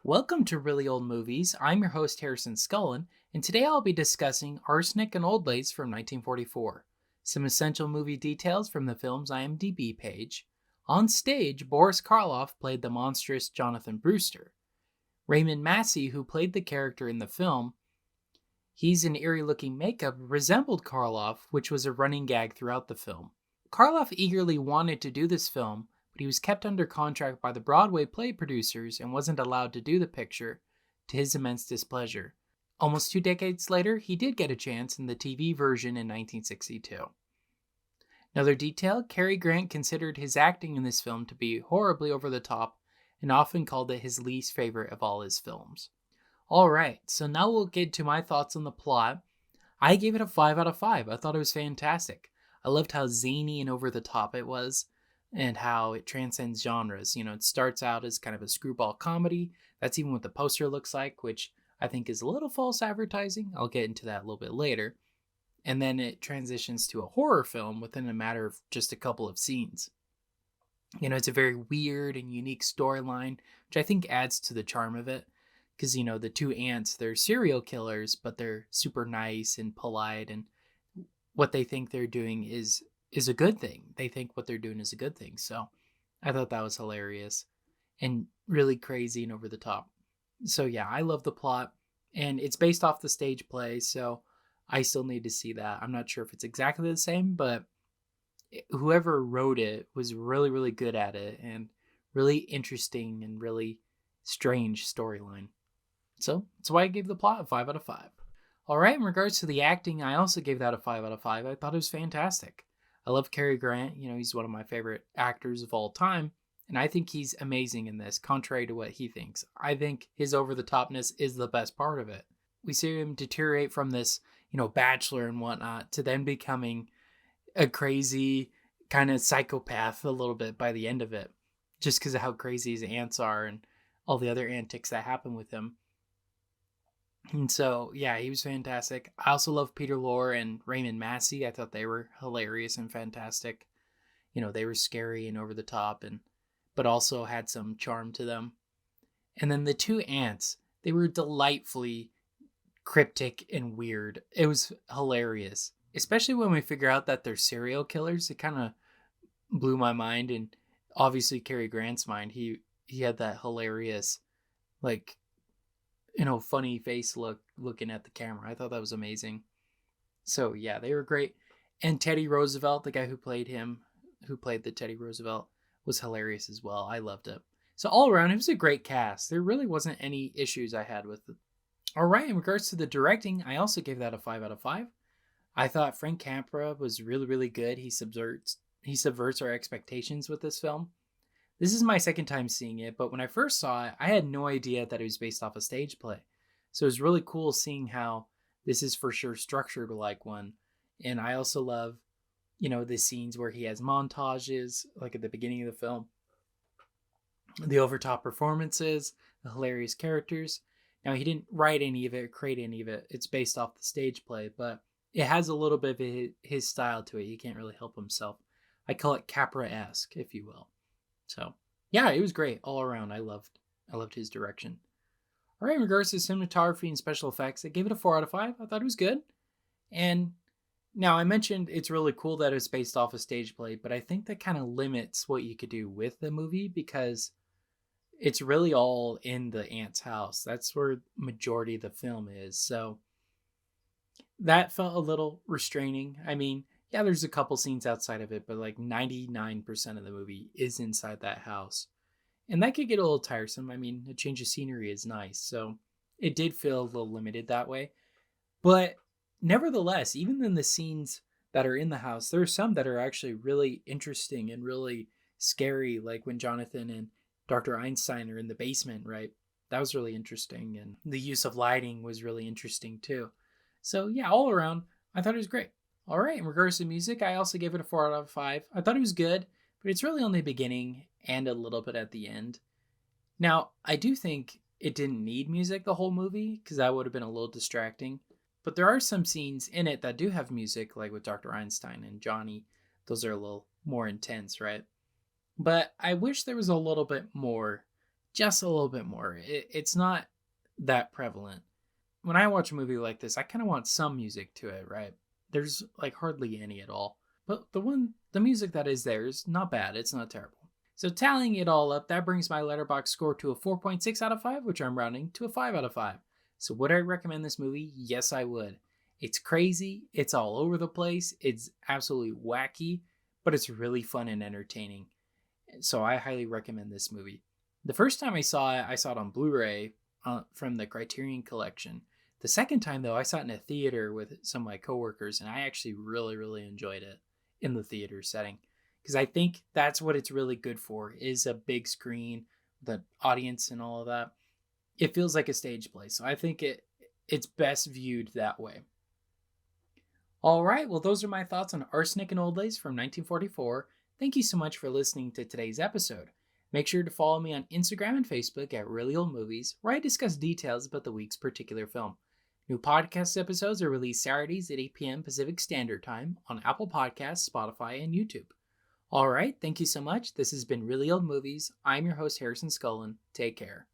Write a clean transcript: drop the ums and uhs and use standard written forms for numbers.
Welcome to Really Old Movies. I'm your host, Harrison Scullin, and today I'll be discussing Arsenic and Old Lace from 1944. Some essential movie details from the film's IMDb page. On stage, Boris Karloff played the monstrous Jonathan Brewster. Raymond Massey, who played the character in the film, he's in eerie-looking makeup, resembled Karloff, which was a running gag throughout the film. Karloff eagerly wanted to do this film, but he was kept under contract by the Broadway play producers and wasn't allowed to do the picture, to his immense displeasure. Almost 2 decades later, he did get a chance in the TV version in 1962. Another detail, Cary Grant considered his acting in this film to be horribly over the top and often called it his least favorite of all his films. Alright, so now we'll get to my thoughts on the plot. I gave it a 5 out of 5. I thought it was fantastic. I loved how zany and over the top it was, and how it transcends genres. You know, it starts out as kind of a screwball comedy. That's even what the poster looks like, which I think is a little false advertising. I'll get into that a little bit later. And then it transitions to a horror film within a matter of just a couple of scenes. You know, it's a very weird and unique storyline, which I think adds to the charm of it. Because, you know, the two aunts, they're serial killers, but they're super nice and polite, and what they think they're doing is a good thing. They think what they're doing is a good thing. So I thought that was hilarious and really crazy and over the top. So yeah, I love the plot, and it's based off the stage play, so I still need to see that. I'm not sure if it's exactly the same, but whoever wrote it was really, really good at it, and really interesting and really strange storyline. So that's why I gave the plot a 5 out of 5. All right, in regards to the acting, I also gave that a 5 out of 5. I thought it was fantastic. I love Cary Grant. You know, he's one of my favorite actors of all time, and I think he's amazing in this, contrary to what he thinks. I think his over-the-topness is the best part of it. We see him deteriorate from this, you know, bachelor and whatnot, to then becoming a crazy kind of psychopath a little bit by the end of it, just because of how crazy his aunts are and all the other antics that happen with him. And so, yeah, he was fantastic. I also love Peter Lorre and Raymond Massey. I thought they were hilarious and fantastic. You know, they were scary and over the top, but also had some charm to them. And then the two aunts, they were delightfully cryptic and weird. It was hilarious, especially when we figure out that they're serial killers. It kind of blew my mind, and obviously Cary Grant's mind. He had that hilarious, like, you know, funny face looking at the camera. I thought that was amazing. So yeah, they were great. And Teddy Roosevelt, the guy who played the Teddy Roosevelt, was hilarious as well. I loved it. So all around, it was a great cast. There really wasn't any issues I had with it. All right, in regards to the directing, I also gave that a 5 out of 5. I thought Frank Capra was really, really good. He subverts our expectations with this film. This is my second time seeing it, but when I first saw it, I had no idea that it was based off a stage play. So it was really cool seeing how this is for sure structured like one. And I also love, you know, the scenes where he has montages, like at the beginning of the film. The overtop performances, the hilarious characters. Now, he didn't write any of it or create any of it. It's based off the stage play, but it has a little bit of his style to it. He can't really help himself. I call it Capra-esque, if you will. So, yeah, it was great all around. I loved his direction. All right, in regards to cinematography and special effects, I gave it a 4 out of 5. I thought it was good. And now I mentioned it's really cool that it's based off a stage play, but I think that kind of limits what you could do with the movie, because it's really all in the aunt's house. That's where majority of the film is. So that felt a little restraining. I mean, yeah, there's a couple scenes outside of it, but like 99% of the movie is inside that house. And that could get a little tiresome. I mean, a change of scenery is nice. So it did feel a little limited that way. But nevertheless, even in the scenes that are in the house. There are some that are actually really interesting and really scary, like when Jonathan and Dr. Einstein are in the basement, right? That was really interesting. And the use of lighting was really interesting too. So, yeah, all around, I thought it was great. All right, in regards to music, I also gave it a 4 out of 5. I thought it was good, but it's really only the beginning and a little bit at the end. Now, I do think it didn't need music the whole movie because that would have been a little distracting. But there are some scenes in it that do have music, like with Dr. Einstein and Johnny. Those are a little more intense, right? But I wish there was a little bit more, just a little bit more. It's not that prevalent. When I watch a movie like this, I kind of want some music to it, right? There's like hardly any at all. But the music that is there is not bad. It's not terrible. So tallying it all up, that brings my letterbox score to a 4.6 out of 5, which I'm rounding to a 5 out of 5. So would I recommend this movie? Yes, I would. It's crazy. It's all over the place. It's absolutely wacky, but it's really fun and entertaining. So I highly recommend this movie. The first time I saw it on Blu-ray from the Criterion Collection. The second time, though, I saw it in a theater with some of my coworkers, and I actually really, really enjoyed it in the theater setting. Because I think that's what it's really good for, is a big screen, the audience and all of that. It feels like a stage play, so I think it's best viewed that way. All right, well, those are my thoughts on Arsenic and Old Lace from 1944. Thank you so much for listening to today's episode. Make sure to follow me on Instagram and Facebook at Really Old Movies, where I discuss details about the week's particular film. New podcast episodes are released Saturdays at 8 p.m. Pacific Standard Time on Apple Podcasts, Spotify, and YouTube. All right, thank you so much. This has been Really Old Movies. I'm your host, Harrison Scullin. Take care.